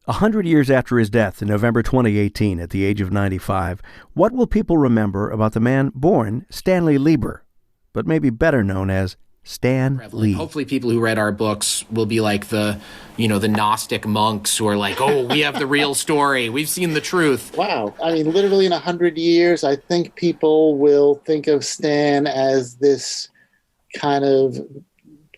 100 years after his death in November 2018 at the age of 95, what will people remember about the man born Stanley Lieber, but maybe better known as Stan Lee? Hopefully people who read our books will be like the Gnostic monks who are like, oh, we have the real story. We've seen the truth. Wow. I mean, literally in 100 years, I think people will think of Stan as this kind of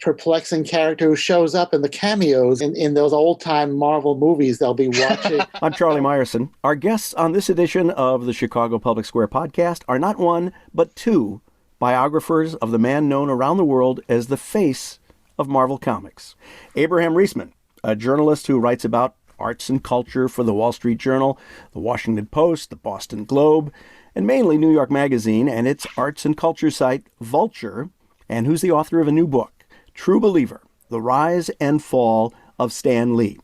perplexing character who shows up in the cameos in those old-time Marvel movies they'll be watching. I'm Charlie Meyerson. Our guests on this edition of the Chicago Public Square podcast are not one, but two biographers of the man known around the world as the face of Marvel Comics. Abraham Reisman, a journalist who writes about arts and culture for the Wall Street Journal, the Washington Post, the Boston Globe, and mainly New York Magazine and its arts and culture site, Vulture, and who's the author of a new book, True Believer, The Rise and Fall of Stan Lee.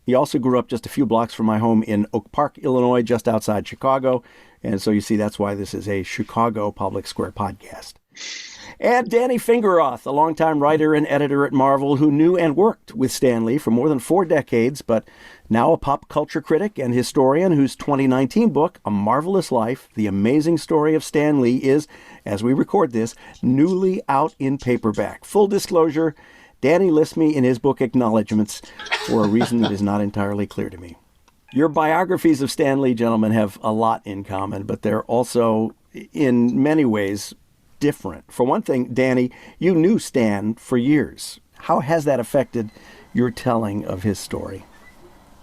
He also grew up just a few blocks from my home in Oak Park, Illinois, just outside Chicago. And so you see, that's why this is a Chicago Public Square podcast. And Danny Fingeroth, a longtime writer and editor at Marvel who knew and worked with Stan Lee for more than 4 decades, but now a pop culture critic and historian whose 2019 book, A Marvelous Life, The Amazing Story of Stan Lee, is, as we record this, newly out in paperback. Full disclosure, Danny lists me in his book Acknowledgements for a reason that is not entirely clear to me. Your biographies of Stan Lee, gentlemen, have a lot in common, but they're also, in many ways, different. For one thing, Danny, you knew Stan for years. How has that affected your telling of his story?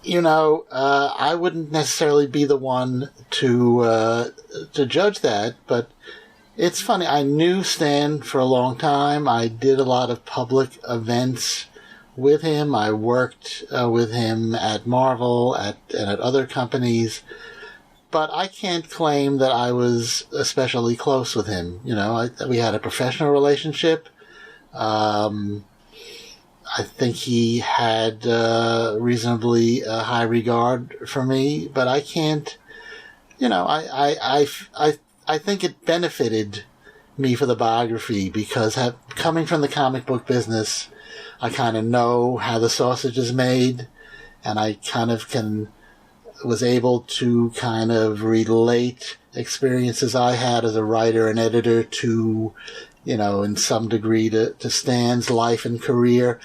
I wouldn't necessarily be the one to judge that, but it's funny. I knew Stan for a long time. I did a lot of public events with him. I worked with him at Marvel and at other companies. But I can't claim that I was especially close with him. We had a professional relationship. I think he had reasonably high regard for me, but I can't. I think it benefited me for the biography because coming from the comic book business, I kind of know how the sausage is made, and I kind of was able to kind of relate experiences I had as a writer and editor to, in some degree to Stan's life and career.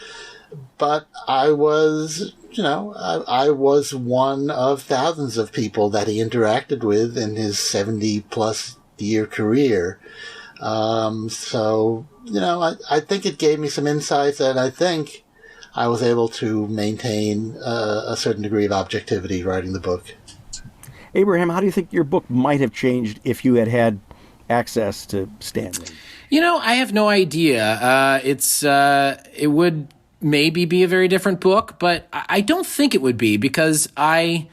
But I was, I was one of thousands of people that he interacted with in his 70-plus year career. I think it gave me some insights, and I think I was able to maintain a certain degree of objectivity writing the book. Abraham, how do you think your book might have changed if you had had access to Stan Lee? I have no idea. It would maybe be a very different book, but I don't think it would be because I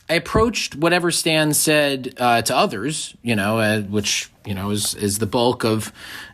approached whatever Stan said to others, which is the bulk of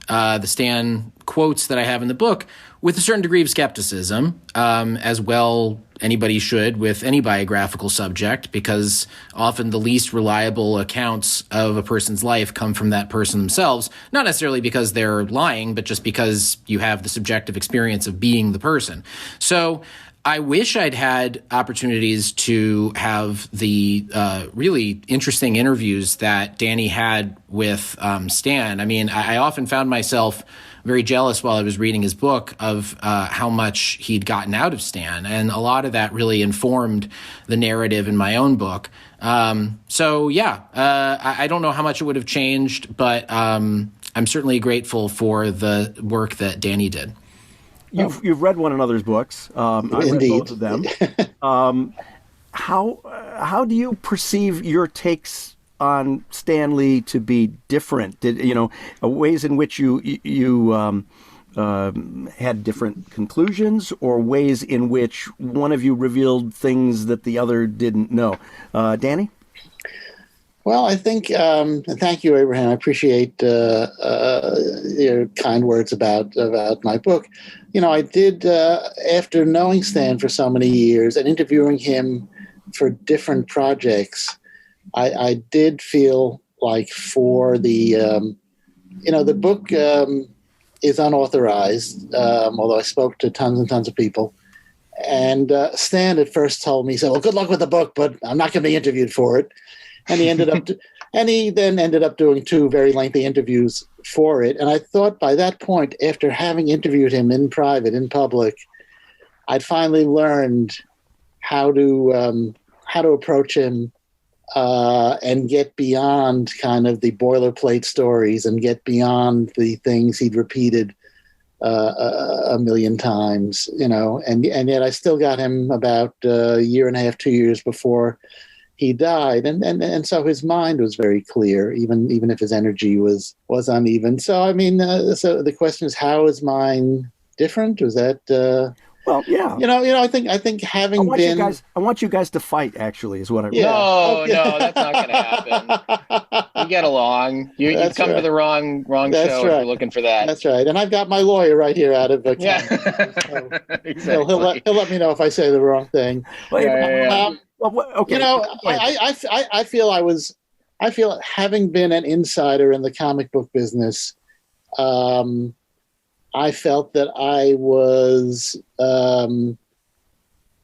the Stan quotes that I have in the book, with a certain degree of skepticism, as well anybody should with any biographical subject, because often the least reliable accounts of a person's life come from that person themselves, not necessarily because they're lying, but just because you have the subjective experience of being the person. So I wish I'd had opportunities to have the really interesting interviews that Danny had with Stan. I mean, I often found myself very jealous while I was reading his book of how much he'd gotten out of Stan. And a lot of that really informed the narrative in my own book. I don't know how much it would have changed, but I'm certainly grateful for the work that Danny did. You've read one another's books. I've read both of them. How do you perceive your takes on Stan Lee to be different? Ways in which you had different conclusions, or ways in which one of you revealed things that the other didn't know? Danny? Well, I think, thank you, Abraham. I appreciate your kind words about my book. I did, after knowing Stan for so many years and interviewing him for different projects, I did feel like for the book is unauthorized, although I spoke to tons and tons of people. And Stan at first told me, he said, "Well, good luck with the book, but I'm not going to be interviewed for it." And he then ended up doing 2 very lengthy interviews for it. And I thought by that point, after having interviewed him in private, in public, I'd finally learned how to approach him and get beyond kind of the boilerplate stories and get beyond the things he'd repeated a million times, and yet I still got him about a year and a half, 2 years before he died, and so his mind was very clear, even if his energy was uneven. So I mean, so the question is, how is mine different? Was that? Well, yeah. I think having I want you guys to fight. Actually, is what I. Yeah. No, that's not going to happen. We get along. You've come to the wrong That's show right. if you're looking for that. That's right. And I've got my lawyer right here out of the Yeah. Exactly. he'll let me know if I say the wrong thing. Yeah. Okay. I feel having been an insider in the comic book business, I felt that I was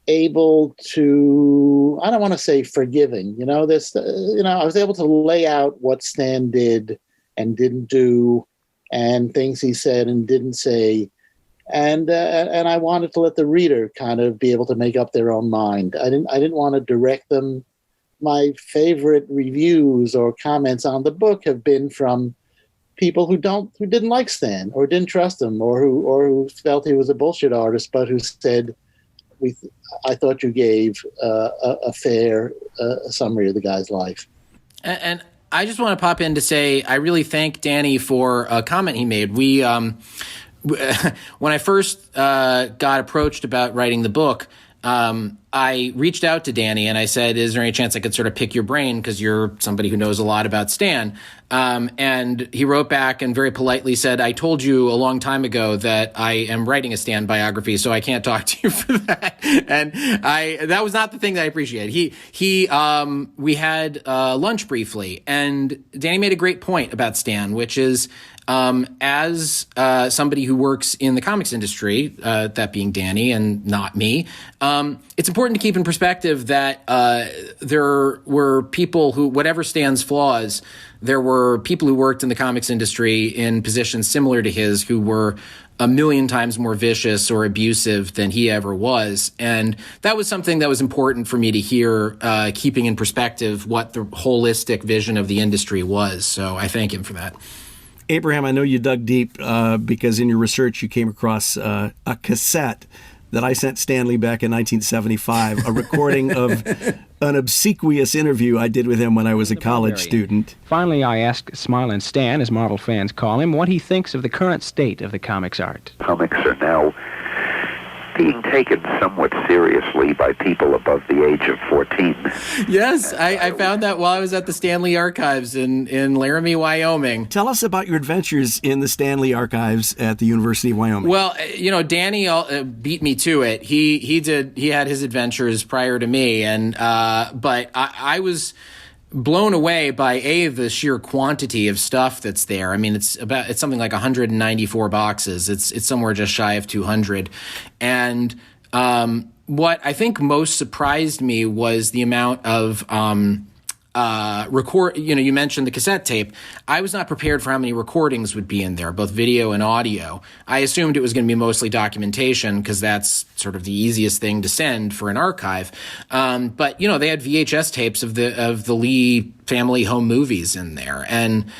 able to, I don't want to say forgiving, I was able to lay out what Stan did and didn't do and things he said and didn't say. And I wanted to let the reader kind of be able to make up their own mind. I didn't want to direct them. My favorite reviews or comments on the book have been from people who didn't like Stan or didn't trust him or who felt he was a bullshit artist, but who said, I thought you gave a fair summary of the guy's life. And I just want to pop in to say I really thank Danny for a comment he made. We when I first got approached about writing the book, I reached out to Danny and I said, is there any chance I could sort of pick your brain because you're somebody who knows a lot about Stan? And he wrote back and very politely said, I told you a long time ago that I am writing a Stan biography, so I can't talk to you for that. And that was not the thing that I appreciated. We had lunch briefly, and Danny made a great point about Stan, which is, as somebody who works in the comics industry, that being Danny and not me, it's important to keep in perspective that there were people who, whatever Stan's flaws, there were people who worked in the comics industry in positions similar to his who were a million times more vicious or abusive than he ever was. And that was something that was important for me to hear, keeping in perspective what the holistic vision of the industry was. So I thank him for that. Abraham, I know you dug deep because in your research you came across a cassette that I sent Stanley back in 1975, a recording of an obsequious interview I did with him when I was a college student. Finally, I asked Smiling Stan, as Marvel fans call him, what he thinks of the current state of the comics art. Comics are now being taken somewhat seriously by people above the age of 14. Yes, I found that while I was at the Stanley Archives in Laramie, Wyoming. Tell us about your adventures in the Stanley Archives at the University of Wyoming. Well, Danny beat me to it. He had his adventures prior to me, and but I was blown away by the sheer quantity of stuff that's there. I mean, it's something like 194 boxes. It's somewhere just shy of 200. And what I think most surprised me was the amount of you mentioned the cassette tape. I was not prepared for how many recordings would be in there, both video and audio. I assumed it was going to be mostly documentation because that's sort of the easiest thing to send for an archive. But they had VHS tapes of the Lee family home movies in there, and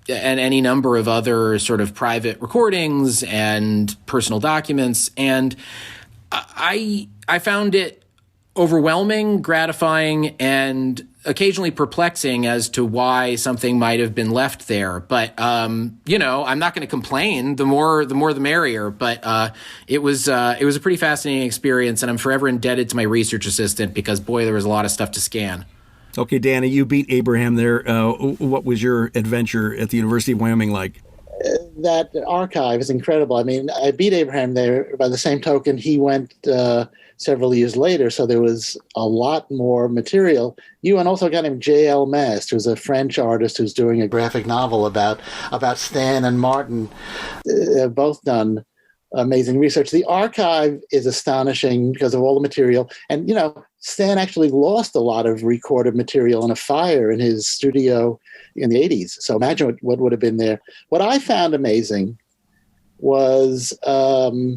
any number of other sort of private recordings and personal documents. And I found it overwhelming, gratifying, and occasionally perplexing as to why something might have been left there. But, I'm not going to complain. The more the merrier. But it was a pretty fascinating experience, and I'm forever indebted to my research assistant because, boy, there was a lot of stuff to scan. Okay, Danny, you beat Abraham there. What was your adventure at the University of Wyoming like? That archive is incredible. I mean, I beat Abraham there. By the same token, he went several years later, so there was a lot more material. You and also a guy named J.L. Mast, who's a French artist who's doing a graphic novel about Stan and Martin. Both done amazing research. The archive is astonishing because of all the material. And, Stan actually lost a lot of recorded material in a fire in his studio in the 80s. So imagine what would have been there. What I found amazing was that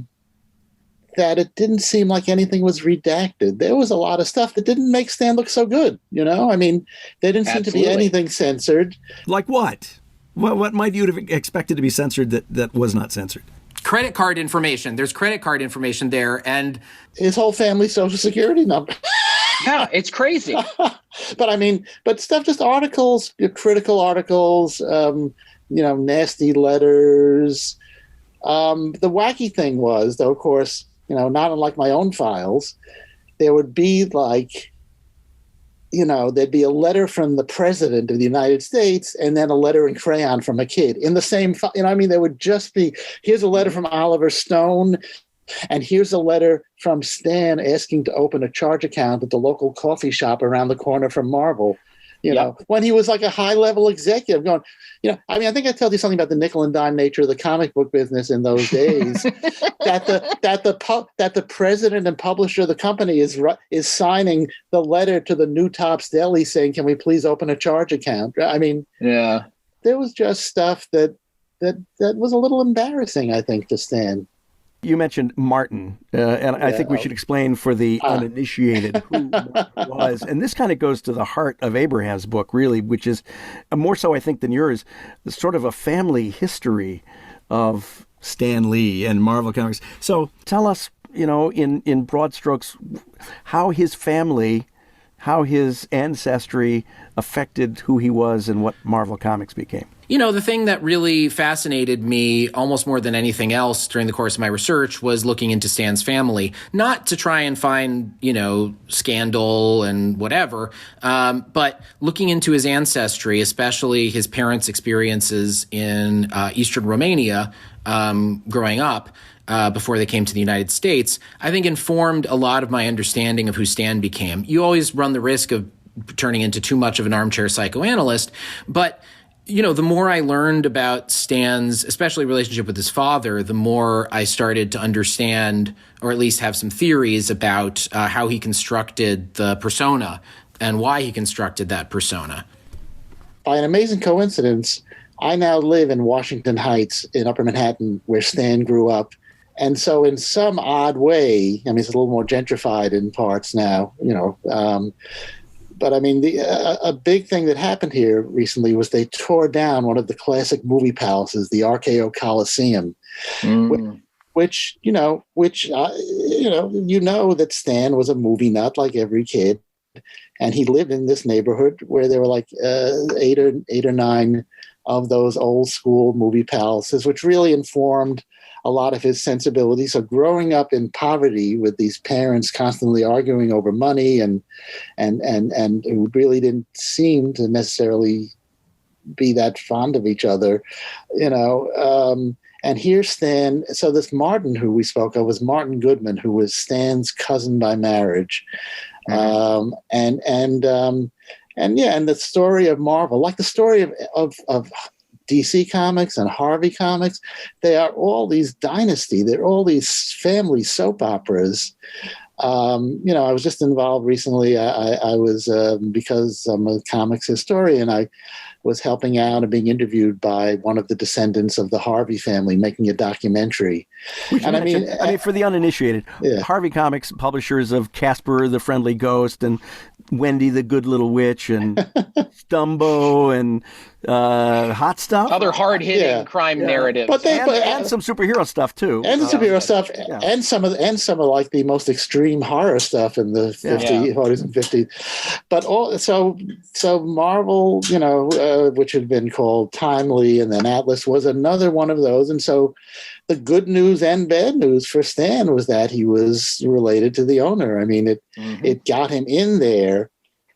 it didn't seem like anything was redacted. There was a lot of stuff that didn't make Stan look so good, I mean, there didn't seem to be anything censored. Like what? What might you have expected to be censored that was not censored? Credit card information. There's credit card information there, and his whole family's social security number. Yeah, it's crazy. but stuff, just articles, critical articles, nasty letters. The wacky thing was, though, of course, not unlike my own files, there would be there'd be a letter from the president of the United States and then a letter in crayon from a kid in the same file. There would just be, here's a letter from Oliver Stone, and here's a letter from Stan asking to open a charge account at the local coffee shop around the corner from Marvel. When he was like a high-level executive going, I think I told you something about the nickel and dime nature of the comic book business in those days, that the president and publisher of the company is signing the letter to the New Tops Deli saying, can we please open a charge account? Yeah, there was just stuff that was a little embarrassing, I think, to Stan. You mentioned Martin, and I think we should explain for the uninitiated who Martin was. And this kind of goes to the heart of Abraham's book, really, which is more so, I think, than yours, sort of a family history of Stan Lee and Marvel Comics. So tell us, in broad strokes, how his family, how his ancestry affected who he was and what Marvel Comics became. The thing that really fascinated me almost more than anything else during the course of my research was looking into Stan's family, not to try and find, scandal and whatever, but looking into his ancestry, especially his parents' experiences in Eastern Romania growing up before they came to the United States, I think informed a lot of my understanding of who Stan became. You always run the risk of turning into too much of an armchair psychoanalyst, but the more I learned about Stan's, especially relationship with his father, the more I started to understand, or at least have some theories about how he constructed the persona and why he constructed that persona. By an amazing coincidence, I now live in Washington Heights in Upper Manhattan, where Stan grew up. And so in some odd way, it's a little more gentrified in parts now, but a big thing that happened here recently was they tore down one of the classic movie palaces, the RKO Coliseum, which that Stan was a movie nut like every kid, and he lived in this neighborhood where there were like eight or nine of those old school movie palaces, which really informed a lot of his sensibilities. So growing up in poverty with these parents constantly arguing over money and who really didn't seem to necessarily be that fond of each other, and here's Stan. So this Martin who we spoke of was Martin Goodman, who was Stan's cousin by marriage. And the story of Marvel, like the story of DC Comics and Harvey Comics, they are all these dynasty. They're all these family soap operas. I was just involved recently. I was, because I'm a comics historian, I was helping out and being interviewed by one of the descendants of the Harvey family, making a documentary. And for the uninitiated, Harvey Comics, publishers of Casper the Friendly Ghost and Wendy the Good Little Witch and Stumbo and Hot Stuff. Other hard-hitting crime narratives. And some superhero stuff, too. And the superhero stuff, and some of like the most extreme horror stuff in the 40s and 50s. But so Marvel, which had been called Timely, and then Atlas was another one of those. And so the good news and bad news for Stan was that he was related to the owner. It got him in there,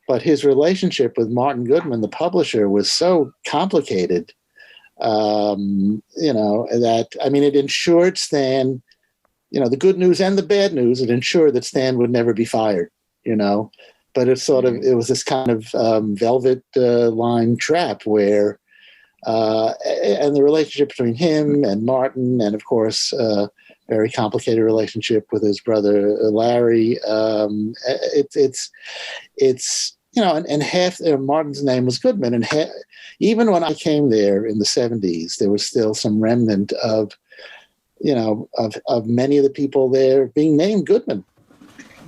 but his relationship with Martin Goodman, the publisher, was so complicated, that, it ensured Stan, the good news and the bad news, it ensured that Stan would never be fired, but it was this kind of velvet line trap where, and the relationship between him and Martin and, of course, very complicated relationship with his brother Larry. It's and half Martin's name was Goodman, and even when I came there in the 70s, there was still some remnant of many of the people there being named Goodman.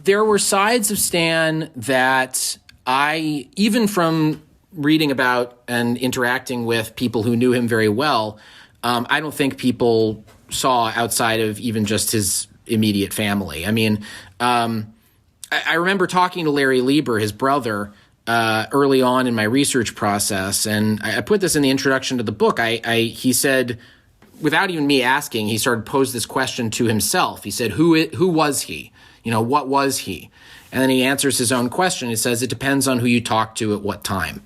There were sides of Stan that I, even from reading about and interacting with people who knew him very well, I don't think people saw outside of even just his immediate family. I mean, I remember talking to Larry Lieber, his brother, early on in my research process, and I put this in the introduction to the book. He said, without even me asking, he started to pose this question to himself. He said, who was he? What was he? And then he answers his own question. He says, it depends on who you talk to at what time.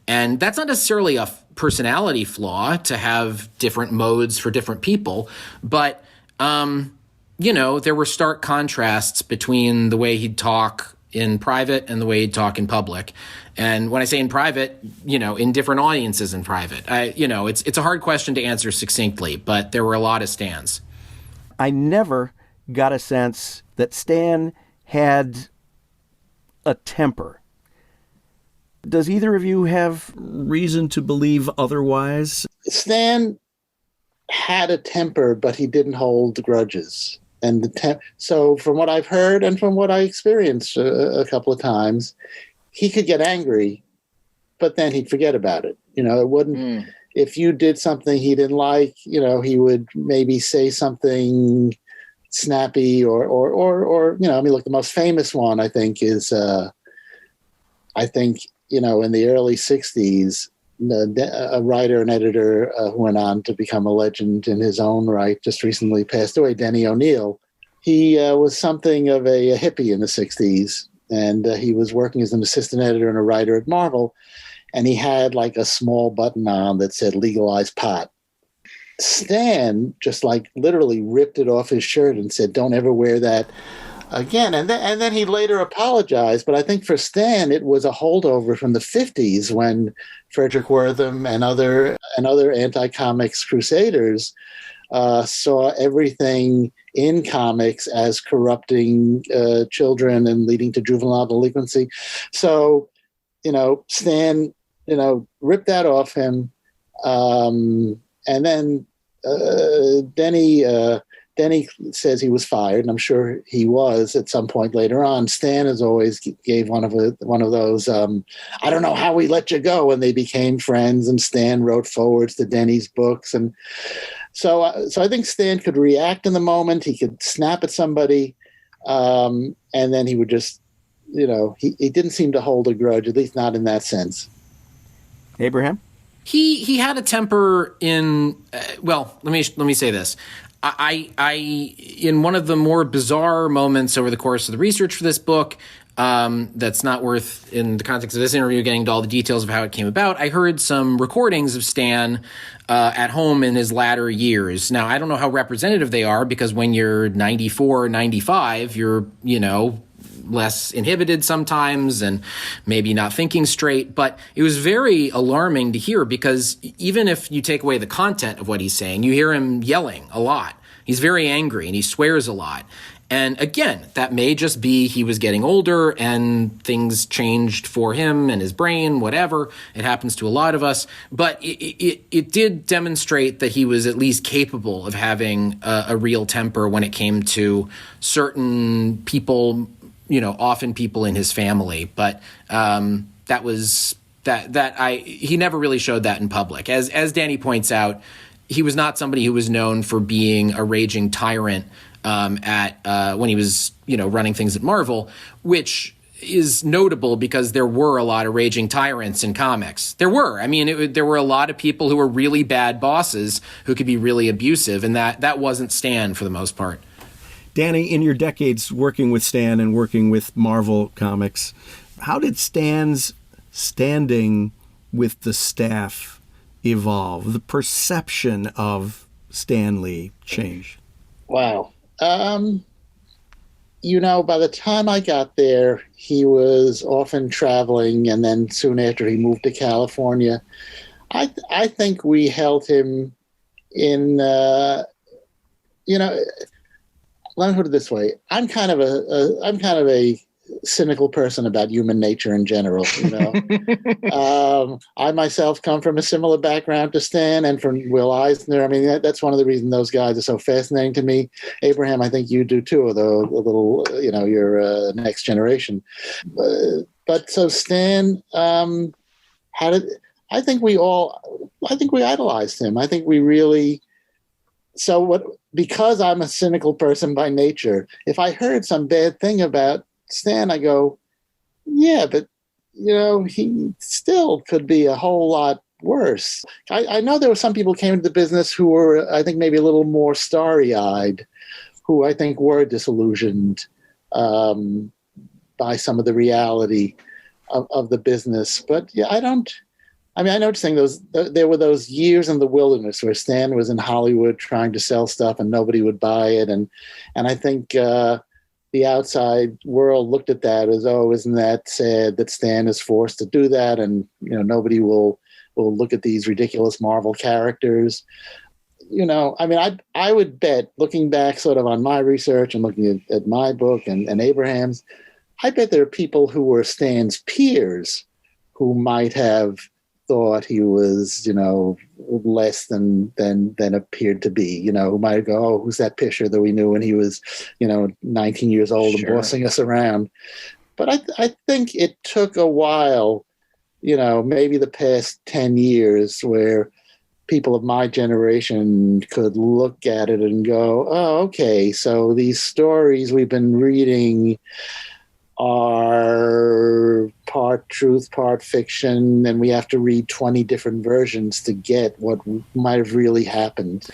And that's not necessarily a personality flaw to have different modes for different people, but there were stark contrasts between the way he'd talk in private and the way he'd talk in public. And when I say in private, in different audiences in private, it's a hard question to answer succinctly, but there were a lot of Stans. I never got a sense that Stan had a temper. Does either of you have reason to believe otherwise? Stan had a temper, but he didn't hold grudges. And so from what I've heard and from what I experienced a couple of times, he could get angry, but then he'd forget about it. It wouldn't, if you did something he didn't like, he would maybe say something snappy or look, the most famous one I think is, in the early 60s, a writer and editor who went on to become a legend in his own right, just recently passed away, Denny O'Neil. He was something of a hippie in the 60s, and he was working as an assistant editor and a writer at Marvel, and he had like a small button on that said legalize pot. Stan just literally ripped it off his shirt and said, don't ever wear that again. And then he later apologized. But I think for Stan, it was a holdover from the 50s when Frederick Wortham and other anti-comics crusaders saw everything in comics as corrupting children and leading to juvenile delinquency. So, Stan, ripped that off him. And then Denny says he was fired, and I'm sure he was at some point later on. Stan has always gave one of those, I don't know how we let you go, and they became friends, and Stan wrote forwards to Denny's books. And so I think Stan could react in the moment. He could snap at somebody, and then he would just, he didn't seem to hold a grudge, at least not in that sense. Abraham? He had a temper in, let me say this. I in one of the more bizarre moments over the course of the research for this book, that's not worth, in the context of this interview, getting into all the details of how it came about, I heard some recordings of Stan at home in his latter years. Now, I don't know how representative they are, because when you're 94 or 95, you're, less inhibited sometimes and maybe not thinking straight. But it was very alarming to hear, because even if you take away the content of what he's saying, you hear him yelling a lot. He's very angry and he swears a lot. And again, that may just be he was getting older and things changed for him and his brain, whatever. It happens to a lot of us. But it did demonstrate that he was at least capable of having a real temper when it came to certain people, often people in his family. But he never really showed that in public. As Danny points out, he was not somebody who was known for being a raging tyrant when he was, running things at Marvel, which is notable because there were a lot of raging tyrants in comics. There were. I mean, there were a lot of people who were really bad bosses who could be really abusive, and that wasn't Stan for the most part. Danny, in your decades working with Stan and working with Marvel Comics, how did Stan's standing with the staff evolve? The perception of Stan Lee change? Wow. By the time I got there, he was often traveling, and then soon after he moved to California. I think we held him in, let me put it this way. I'm kind of a cynical person about human nature in general. I myself come from a similar background to Stan and from Will Eisner. I mean, that's one of the reasons those guys are so fascinating to me. Abraham, I think you do too, although a little, you're next generation. But so Stan, I think we idolized him. I think we really. So because I'm a cynical person by nature, if I heard some bad thing about Stan, I go, yeah, but he still could be a whole lot worse. I know there were some people who came into the business who were, I think, maybe a little more starry-eyed, who I think were disillusioned by some of the reality of the business. But yeah, I know what you're saying. There were those years in the wilderness where Stan was in Hollywood trying to sell stuff and nobody would buy it, and I think the outside world looked at that as, oh, isn't that sad that Stan is forced to do that, and nobody will look at these ridiculous Marvel characters. I would bet, looking back sort of on my research and looking at my book and Abraham's, I bet there are people who were Stan's peers who might have thought he was, less than appeared to be, who might go, oh, who's that pisher that we knew when he was, 19 years old and bossing us around. But I think it took a while, maybe the past 10 years, where people of my generation could look at it and go, oh, okay, so these stories we've been reading are part truth, part fiction, and we have to read 20 different versions to get what might have really happened.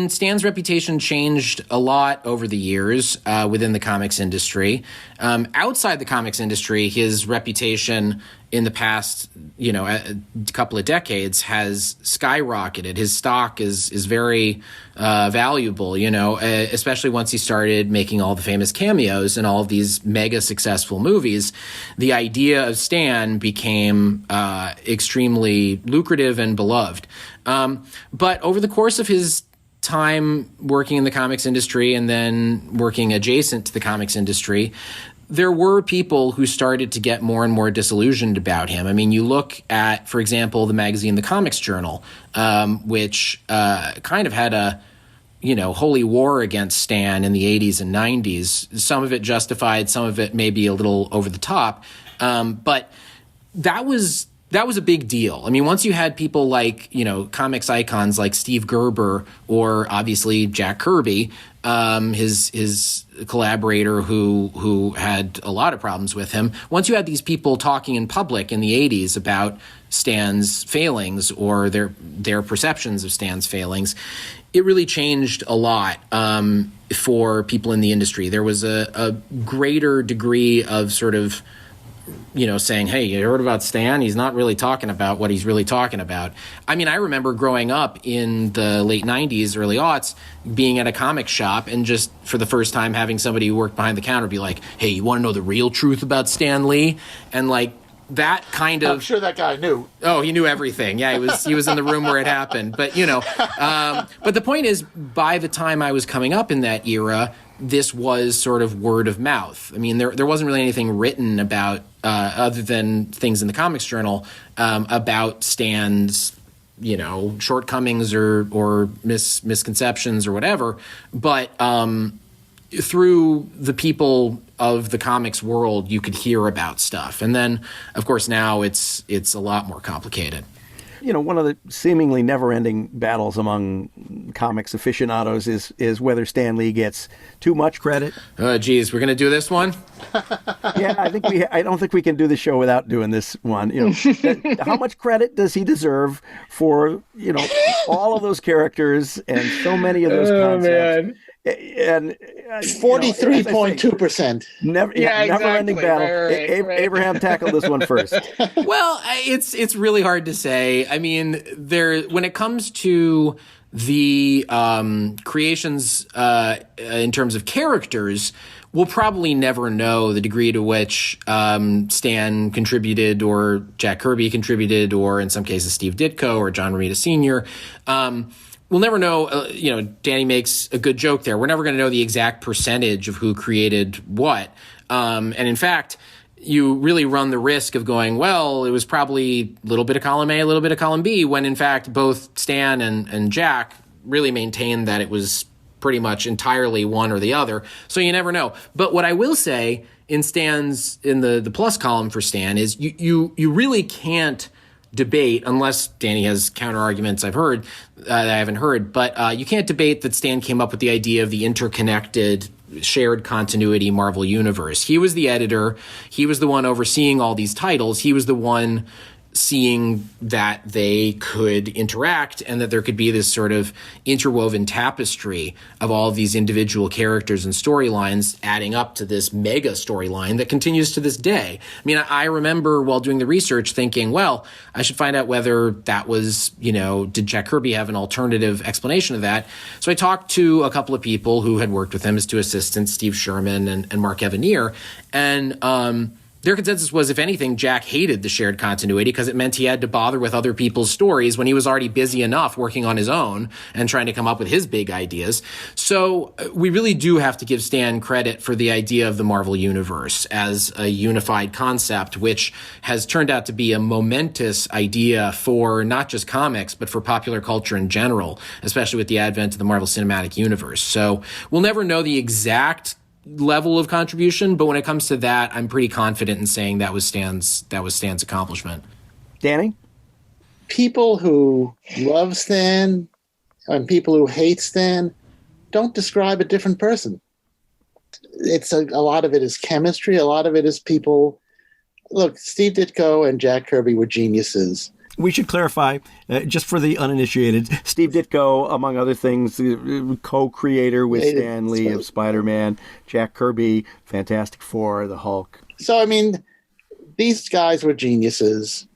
Stan's reputation changed a lot over the years within the comics industry. Outside the comics industry, his reputation in the past, a couple of decades has skyrocketed. His stock is very valuable, especially once he started making all the famous cameos in all of these mega successful movies. The idea of Stan became extremely lucrative and beloved. But over the course of his time working in the comics industry and then working adjacent to the comics industry, there were people who started to get more and more disillusioned about him. I mean, you look at, for example, the magazine The Comics Journal, which kind of had a holy war against Stan in the 80s and 90s. Some of it justified, some of it maybe a little over the top. But that was a big deal. I mean, once you had people like, comics icons like Steve Gerber or obviously Jack Kirby, his collaborator who had a lot of problems with him. Once you had these people talking in public in the 80s about Stan's failings or their perceptions of Stan's failings, it really changed a lot for people in the industry. There was a greater degree of sort of, saying, hey, you heard about Stan? He's not really talking about what he's really talking about. I mean, I remember growing up in the late 90s, early aughts, being at a comic shop and just for the first time having somebody who worked behind the counter be like, hey, you want to know the real truth about Stan Lee? And like that kind of... I'm sure that guy knew. Oh, he knew everything. Yeah, he was in the room where it happened. But, but the point is, by the time I was coming up in that era, this was sort of word of mouth. I mean, there wasn't really anything written about, other than things in the Comics Journal, about Stan's, shortcomings or misconceptions or whatever. But through the people of the comics world, you could hear about stuff. And then, of course, now it's a lot more complicated. One of the seemingly never-ending battles among comics aficionados is whether Stan Lee gets too much credit. Geez, we're going to do this one? Yeah, I don't think we can do the show without doing this one. How much credit does he deserve for, all of those characters and so many of those concepts? Man. And 43.2%. Never-ending battle. Right. Abraham tackled this one first. Well, it's really hard to say. I mean, when it comes to the creations in terms of characters, we'll probably never know the degree to which Stan contributed or Jack Kirby contributed or in some cases Steve Ditko or John Romita Sr. we'll never know, Danny makes a good joke there. We're never going to know the exact percentage of who created what. And in fact, you really run the risk of going, well, it was probably a little bit of column A, a little bit of column B, when in fact both Stan and Jack really maintained that it was pretty much entirely one or the other. So you never know. But what I will say in the plus column for Stan is you really can't debate, unless Danny has counter arguments I've heard that I haven't heard, but you can't debate that Stan came up with the idea of the interconnected shared continuity Marvel universe. He was the editor. He was the one overseeing all these titles. He was the one seeing that they could interact and that there could be this sort of interwoven tapestry of all of these individual characters and storylines adding up to this mega storyline that continues to this day. I mean, I remember while doing the research thinking, well, I should find out whether that was, did Jack Kirby have an alternative explanation of that? So I talked to a couple of people who had worked with him, his two assistants, Steve Sherman and Mark Evanier, and their consensus was, if anything, Jack hated the shared continuity because it meant he had to bother with other people's stories when he was already busy enough working on his own and trying to come up with his big ideas. So we really do have to give Stan credit for the idea of the Marvel Universe as a unified concept, which has turned out to be a momentous idea for not just comics, but for popular culture in general, especially with the advent of the Marvel Cinematic Universe. So we'll never know the exact level of contribution, but when it comes to that, I'm pretty confident in saying that was Stan's accomplishment. Danny? People who love Stan and people who hate Stan don't describe a different person. It's a lot of it is chemistry. A lot of it is people. Look, Steve Ditko and Jack Kirby were geniuses. We should clarify, just for the uninitiated, Steve Ditko, among other things, co-creator with Stan Lee of Spider-Man, Jack Kirby, Fantastic Four, the Hulk. So, I mean, these guys were geniuses.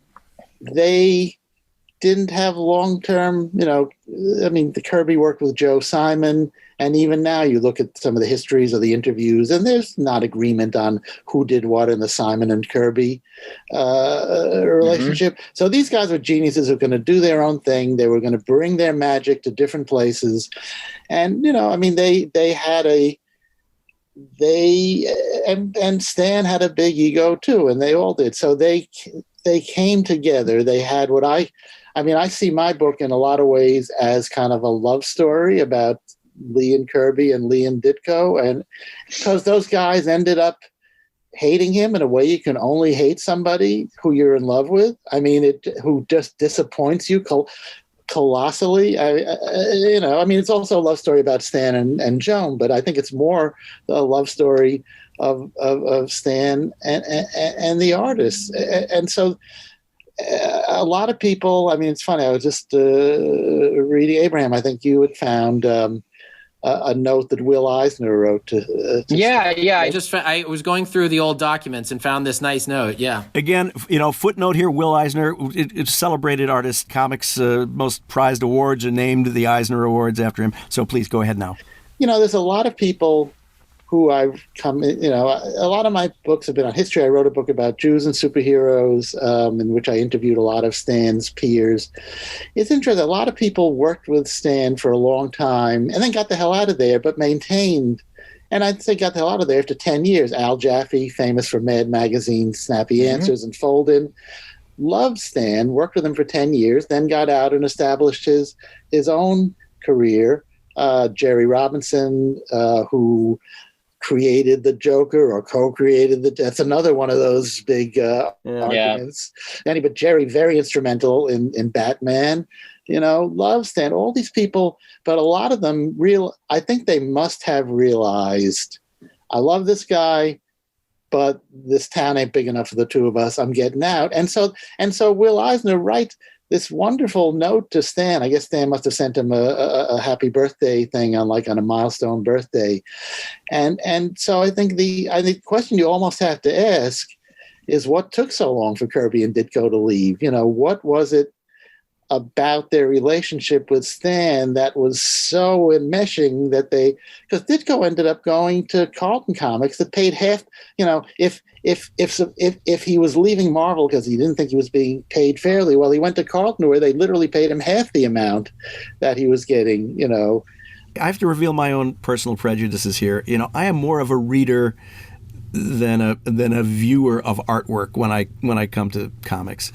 They didn't have long-term, the Kirby worked with Joe Simon, and even now you look at some of the histories of the interviews, and there's not agreement on who did what in the Simon and Kirby relationship. So these guys were geniuses who were going to do their own thing. They were going to bring their magic to different places. And, they had and Stan had a big ego too, and they all did. So they came together. They had what I see my book in a lot of ways as kind of a love story about Lee and Kirby and Lee and Ditko, and because those guys ended up hating him in a way you can only hate somebody who you're in love with. Who just disappoints you colossally. It's also a love story about Stan and Joan, but I think it's more a love story of Stan and the artists. And so a lot of people, it's funny, I was just reading, Abraham, I think you had found a note that Will Eisner wrote to I was going through the old documents and found this nice note. Yeah. Again, footnote here, Will Eisner, it's celebrated artist, comics most prized awards are named the Eisner Awards after him. So please go ahead now. There's a lot of people who I've come, a lot of my books have been on history. I wrote a book about Jews and superheroes, in which I interviewed a lot of Stan's peers. It's interesting. A lot of people worked with Stan for a long time and then got the hell out of there, but maintained. And I'd say got the hell out of there after 10 years. Al Jaffe, famous for Mad Magazine, Snappy Answers, and Fold In, loved Stan, worked with him for 10 years, then got out and established his own career. Jerry Robinson, who created the Joker or co-created that's another one of those big arguments. But Jerry, very instrumental in Batman, loves Stan, all these people, but a lot of them I think they must have realized, I love this guy, but this town ain't big enough for the two of us. I'm getting out. And so Will Eisner writes this wonderful note to Stan. I guess Stan must have sent him a happy birthday thing on a milestone birthday. And so I think the question you almost have to ask is what took so long for Kirby and Ditko to leave? What was it? about their relationship with Stan that was so enmeshing that because Ditko ended up going to Carlton Comics that paid half, if he was leaving Marvel because he didn't think he was being paid fairly, well, he went to Carlton where they literally paid him half the amount that he was getting, I have to reveal my own personal prejudices here. I am more of a reader than a viewer of artwork when I come to comics,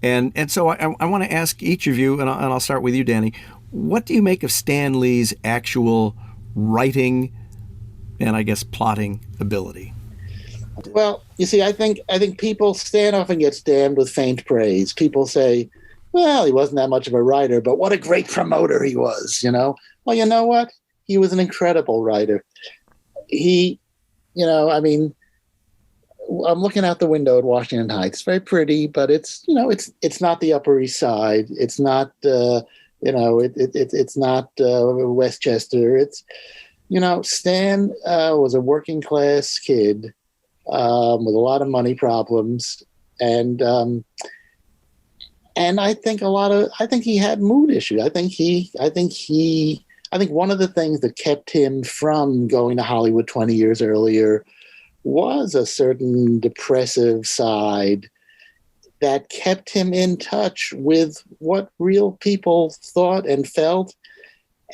and so I want to ask each of you, and I'll start with you, Danny. What do you make of Stan Lee's actual writing and I guess plotting ability? Well, you see, I think Stan often gets damned with faint praise. People say, well, he wasn't that much of a writer, but what a great promoter he was, Well, you know what? He was an incredible writer. I'm looking out the window at Washington Heights. It's very pretty, but it's not the Upper East Side. It's not, it's not Westchester. It's, Stan was a working class kid with a lot of money problems, and I think he had mood issues. I think one of the things that kept him from going to Hollywood 20 years earlier was a certain depressive side that kept him in touch with what real people thought and felt.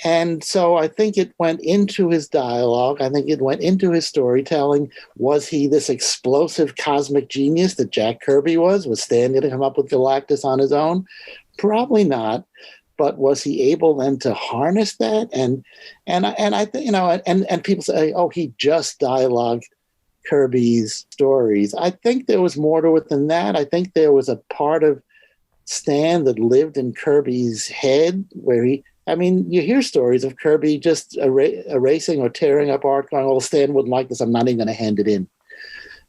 And so I think it went into his dialogue. I think it went into his storytelling. Was he this explosive cosmic genius that Jack Kirby was? Was Stan going to come up with Galactus on his own? Probably not. But was he able then to harness that? And I think, and people say, oh, he just dialogued Kirby's stories. I think there was more to it than that. I think there was a part of Stan that lived in Kirby's head where you hear stories of Kirby just erasing or tearing up art, going, oh, Stan wouldn't like this, I'm not even going to hand it in.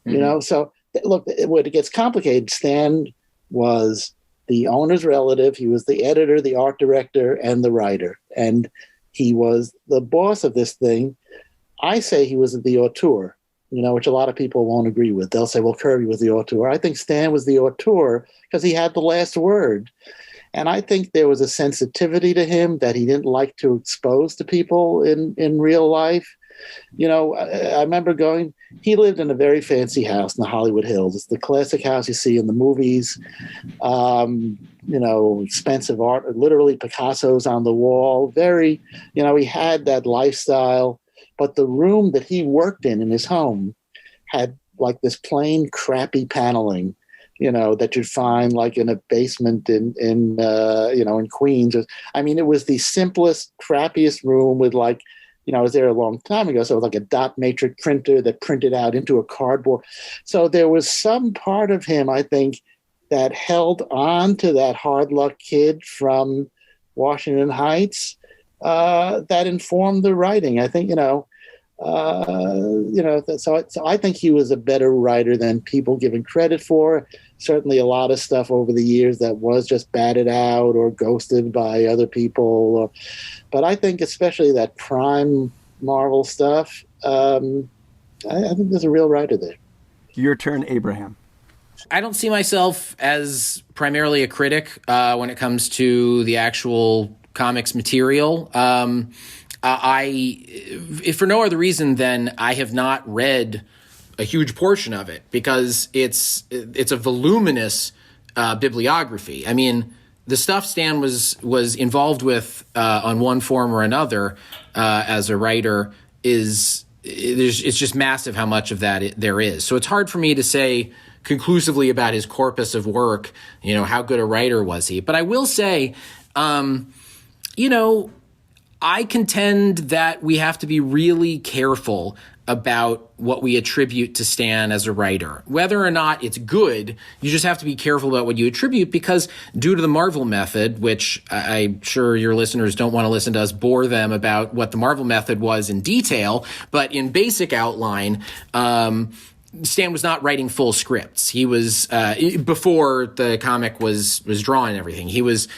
Mm-hmm. So look, when it gets complicated, Stan was the owner's relative. He was the editor, the art director, and the writer. And he was the boss of this thing. I say he was the auteur, which a lot of people won't agree with. They'll say, well, Kirby was the auteur. I think Stan was the auteur because he had the last word. And I think there was a sensitivity to him that he didn't like to expose to people in real life. I remember he lived in a very fancy house in the Hollywood Hills. It's the classic house you see in the movies. Expensive art, literally Picasso's on the wall. Very, he had that lifestyle. But the room that he worked in his home had like this plain, crappy paneling, that you'd find like in a basement in Queens. It was the simplest, crappiest room with like, I was there a long time ago, so it was like a dot matrix printer that printed out into a cardboard. So there was some part of him, I think, that held on to that hard luck kid from Washington Heights that informed the writing. I think, so I think he was a better writer than people give him credit for. Certainly a lot of stuff over the years that was just batted out or ghosted by other people. But I think especially that prime Marvel stuff, I think there's a real writer there. Your turn, Abraham. I don't see myself as primarily a critic when it comes to the actual comics material. If for no other reason than I have not read a huge portion of it because it's a voluminous bibliography. The stuff Stan was involved with on one form or another as a writer it's just massive how much of that there is. So it's hard for me to say conclusively about his corpus of work, how good a writer was he. But I will say, I contend that we have to be really careful about what we attribute to Stan as a writer. Whether or not it's good, you just have to be careful about what you attribute because due to the Marvel method, which I'm sure your listeners don't want to listen to us bore them about what the Marvel method was in detail, but in basic outline, Stan was not writing full scripts. He was before the comic was drawn and everything. He was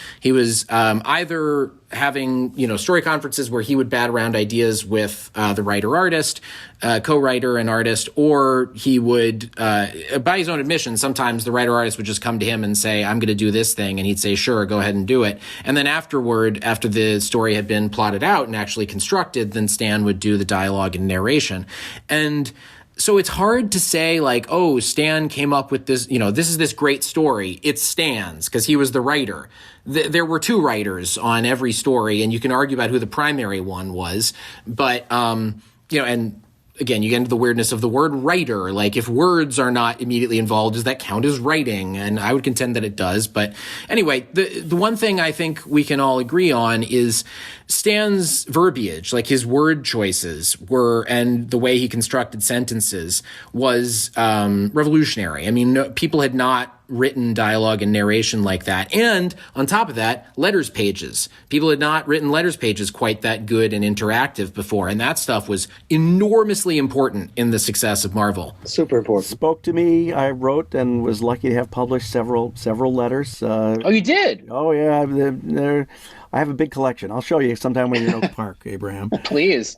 either having, story conferences where he would bat around ideas with the writer-artist, co-writer and artist, or he would, by his own admission, sometimes the writer-artist would just come to him and say, I'm going to do this thing. And he'd say, sure, go ahead and do it. And then afterward, after the story had been plotted out and actually constructed, then Stan would do the dialogue and narration. And so it's hard to say like, oh, Stan came up with this, this is this great story. It's Stan's because he was the writer. There were two writers on every story, and you can argue about who the primary one was. But, and again, you get into the weirdness of the word writer. Like, if words are not immediately involved, does that count as writing? And I would contend that it does. But anyway, the one thing I think we can all agree on is Stan's verbiage, like his word choices and the way he constructed sentences was revolutionary. I mean, people had not written dialogue and narration like that. And on top of that, letters pages. People had not written letters pages quite that good and interactive before. And that stuff was enormously important in the success of Marvel. Super important. Spoke to me. I wrote and was lucky to have published several letters. Oh, you did? Oh, yeah. I have a big collection. I'll show you sometime when you're in Oak Park, Abraham. Please.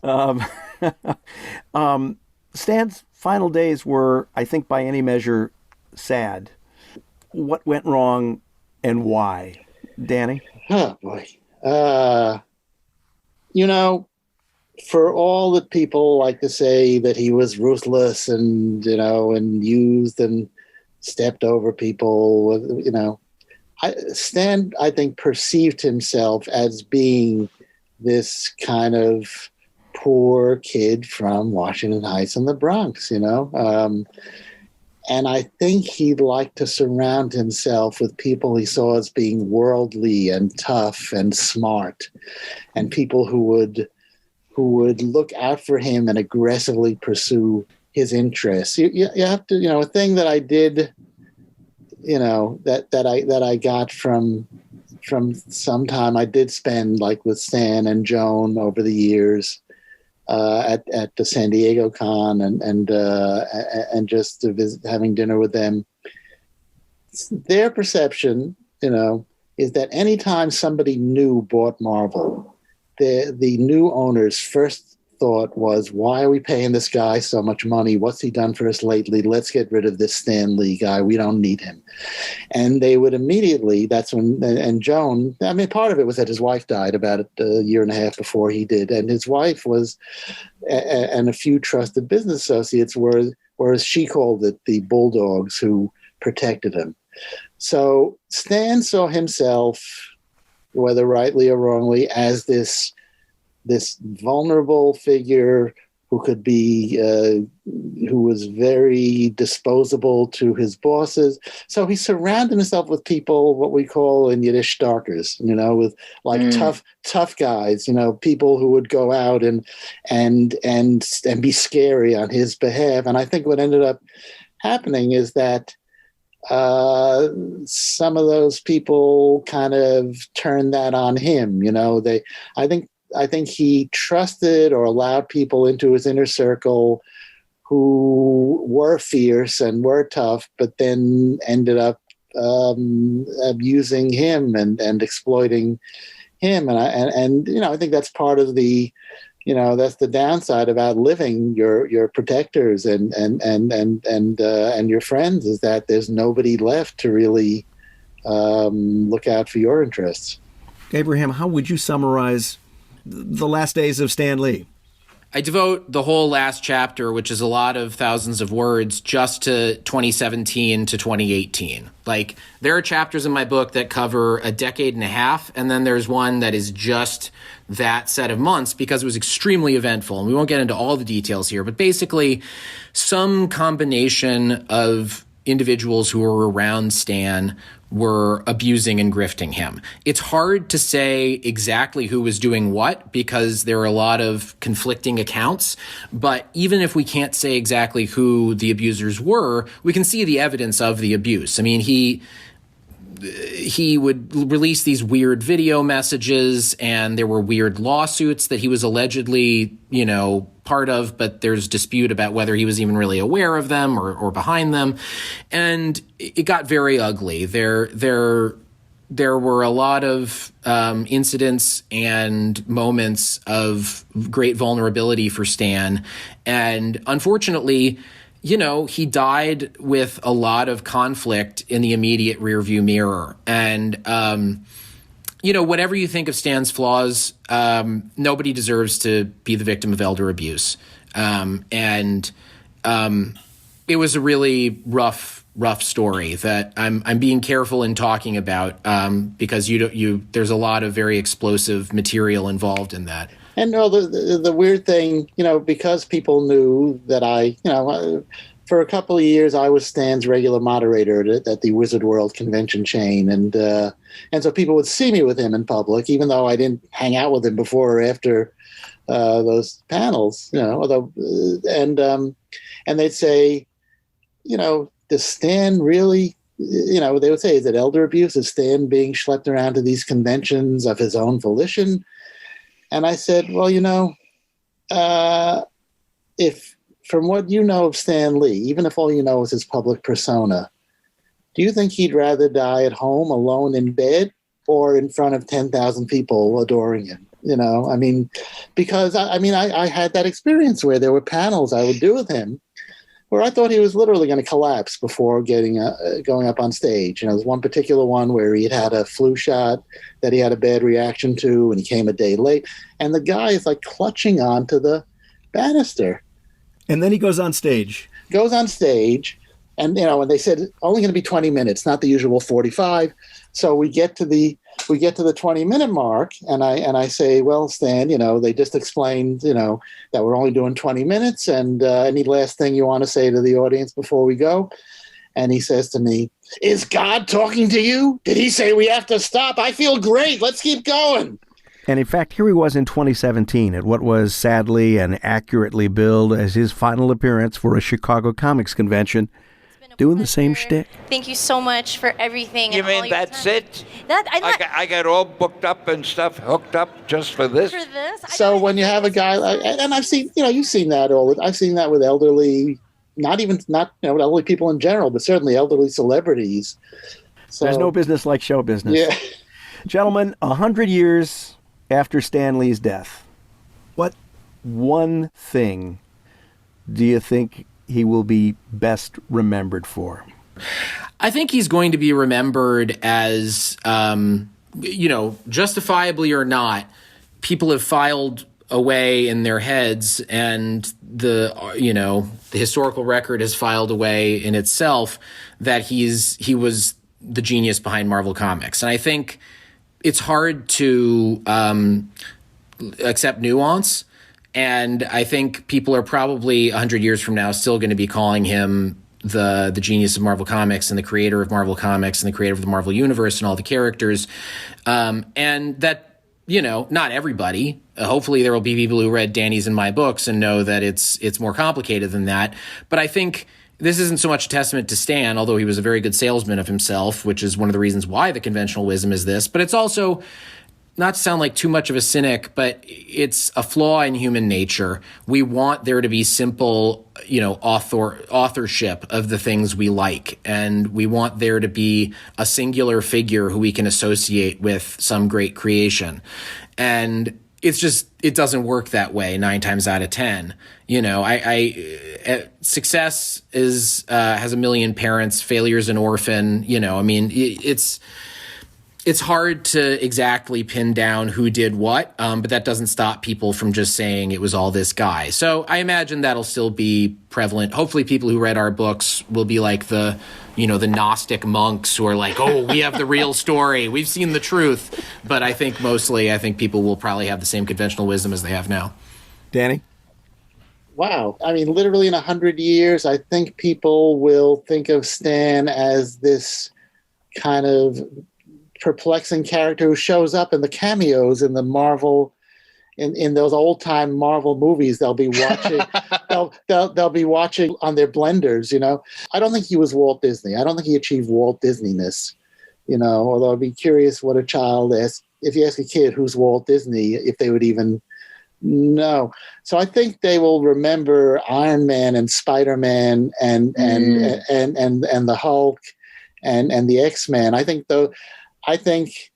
Stan's final days were, I think, by any measure, sad. What went wrong and why? Danny? Oh, boy. For all that people like to say that he was ruthless and, and used and stepped over people, Stan, I think, perceived himself as being this kind of poor kid from Washington Heights in the Bronx, and I think he'd like to surround himself with people he saw as being worldly and tough and smart, and people who would look out for him and aggressively pursue his interests. You have to, a thing that I did, that I got from some time I did spend like with Stan and Joan over the years. At the San Diego Con and just to visit, having dinner with them. Their perception, is that anytime somebody new bought Marvel, the new owner's first thought was, why are we paying this guy so much money? What's he done for us lately? Let's get rid of this Stan Lee guy. We don't need him. And they would immediately, that's when, and Joan, I mean, part of it was that his wife died about a year and a half before he did. And his wife was, and a few trusted business associates were, or as she called it, the bulldogs who protected him. So Stan saw himself, whether rightly or wrongly, as this vulnerable figure who could be, who was very disposable to his bosses. So he surrounded himself with people, what we call in Yiddish starkers, with like tough guys, people who would go out and be scary on his behalf. And I think what ended up happening is that some of those people kind of turned that on him. I think he trusted or allowed people into his inner circle who were fierce and were tough, but then ended up abusing him and exploiting him. And I think that's part of the, that's the downside about living your protectors and your friends, is that there's nobody left to really look out for your interests. Abraham, how would you summarize the last days of Stan Lee? I devote the whole last chapter, which is a lot of thousands of words, just to 2017 to 2018. Like, there are chapters in my book that cover a decade and a half, and then there's one that is just that set of months because it was extremely eventful. And we won't get into all the details here, but basically some combination of individuals who were around Stan were abusing and grifting him. It's hard to say exactly who was doing what because there are a lot of conflicting accounts. But even if we can't say exactly who the abusers were, we can see the evidence of the abuse. I mean, he would release these weird video messages, and there were weird lawsuits that he was allegedly, part of, but there's dispute about whether he was even really aware of them or behind them. And it got very ugly. There there were a lot of incidents and moments of great vulnerability for Stan. And unfortunately, he died with a lot of conflict in the immediate rearview mirror. And, whatever you think of Stan's flaws, nobody deserves to be the victim of elder abuse. It was a really rough story that I'm being careful in talking about because there's a lot of very explosive material involved in that. And no, the weird thing, because people knew that for a couple of years I was Stan's regular moderator at the Wizard World convention chain, and so people would see me with him in public, even though I didn't hang out with him before or after those panels, Although, and they'd say, does Stan really, they would say, is it elder abuse? Is Stan being schlepped around to these conventions of his own volition? And I said, well, if from what you know of Stan Lee, even if all you know is his public persona, do you think he'd rather die at home alone in bed or in front of 10,000 people adoring him? Because I had that experience where there were panels I would do with him where I thought he was literally going to collapse before going up on stage. There's one particular one where he had a flu shot that he had a bad reaction to, and he came a day late. And the guy is like clutching onto the banister. And then he goes on stage. And and they said only going to be 20 minutes, not the usual 45. So we get to the 20-minute mark, and I say, well, Stan, they just explained, that we're only doing 20 minutes, and any last thing you want to say to the audience before we go? And he says to me, is God talking to you? Did he say we have to stop? I feel great. Let's keep going. And in fact, here he was in 2017 at what was sadly and accurately billed as his final appearance for a Chicago Comics convention, doing the same shtick. Thank you so much for everything. You mean that's it? I got all booked up and stuff, hooked up just for this. So when you have a guy, and I've seen, you've seen that I've seen that with elderly, not elderly people in general, but certainly elderly celebrities. So, there's no business like show business. Yeah. Gentlemen, 100 years after Stan Lee's death, what one thing do you think he will be best remembered for? I think he's going to be remembered as, justifiably or not, people have filed away in their heads, and the historical record has filed away in itself that he was the genius behind Marvel Comics. And I think it's hard to accept nuance. And I think people are probably 100 years from now still going to be calling him the genius of Marvel Comics and the creator of Marvel Comics and the creator of the Marvel Universe and all the characters. And that, not everybody. Hopefully there will be people who read Danny's and my books and know that it's more complicated than that. But I think this isn't so much a testament to Stan, although he was a very good salesman of himself, which is one of the reasons why the conventional wisdom is this. But it's also, not to sound like too much of a cynic, but it's a flaw in human nature. We want there to be simple, authorship of the things we like. And we want there to be a singular figure who we can associate with some great creation. And it doesn't work that way 9 times out of 10. Success has a million parents, failure's an orphan, it's hard to exactly pin down who did what, but that doesn't stop people from just saying it was all this guy. So I imagine that'll still be prevalent. Hopefully people who read our books will be like the Gnostic monks who are like, oh, we have the real story. We've seen the truth. But I think people will probably have the same conventional wisdom as they have now. Danny? Wow. Literally in 100 years, I think people will think of Stan as this kind of perplexing character who shows up in the cameos in the Marvel, in those old time Marvel movies. They'll be watching. they'll be watching on their blenders. I don't think he was Walt Disney. I don't think he achieved Walt Disneyness. Although I'd be curious what a child asks if you ask a kid who's Walt Disney, if they would even know. So I think they will remember Iron Man and Spider-Man and the Hulk and the X-Men. I think I think,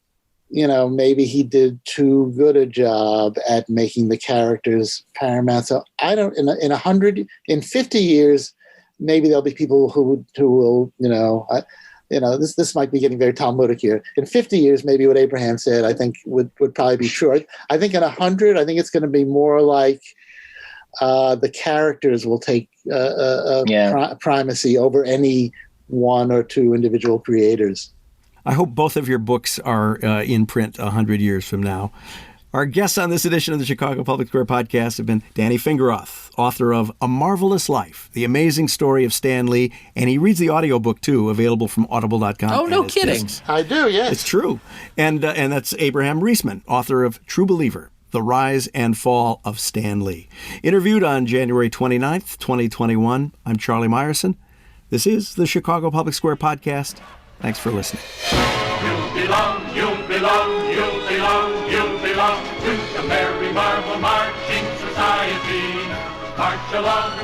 maybe he did too good a job at making the characters paramount. So I don't, in 50 years, maybe there'll be people who will, this might be getting very Talmudic here. In 50 years, maybe what Abraham said, I think would probably be true. I think in 100, I think it's going to be more like the characters will take primacy over any one or two individual creators. I hope both of your books are in print 100 years from now. Our guests on this edition of the Chicago Public Square podcast have been Danny Fingeroth, author of A Marvelous Life, The Amazing Story of Stan Lee, and he reads the audiobook too, available from audible.com. Oh, no kidding. Discs. I do, yes. It's true. And that's Abraham Reisman, author of True Believer, The Rise and Fall of Stan Lee. Interviewed on January 29th, 2021, I'm Charlie Meyerson. This is the Chicago Public Square podcast. Thanks for listening. You belong to the Merry Marble Marching Society. March along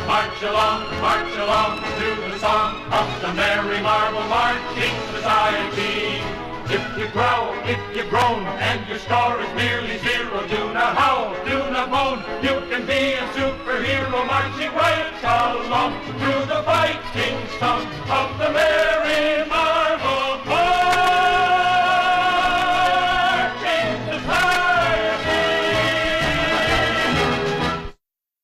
to the song of the Merry Marble Marching Society. If you growl, if you groan, and your score is merely zero, do not howl, do not moan. You can be a superhero marching right along through the fighting song of the Merry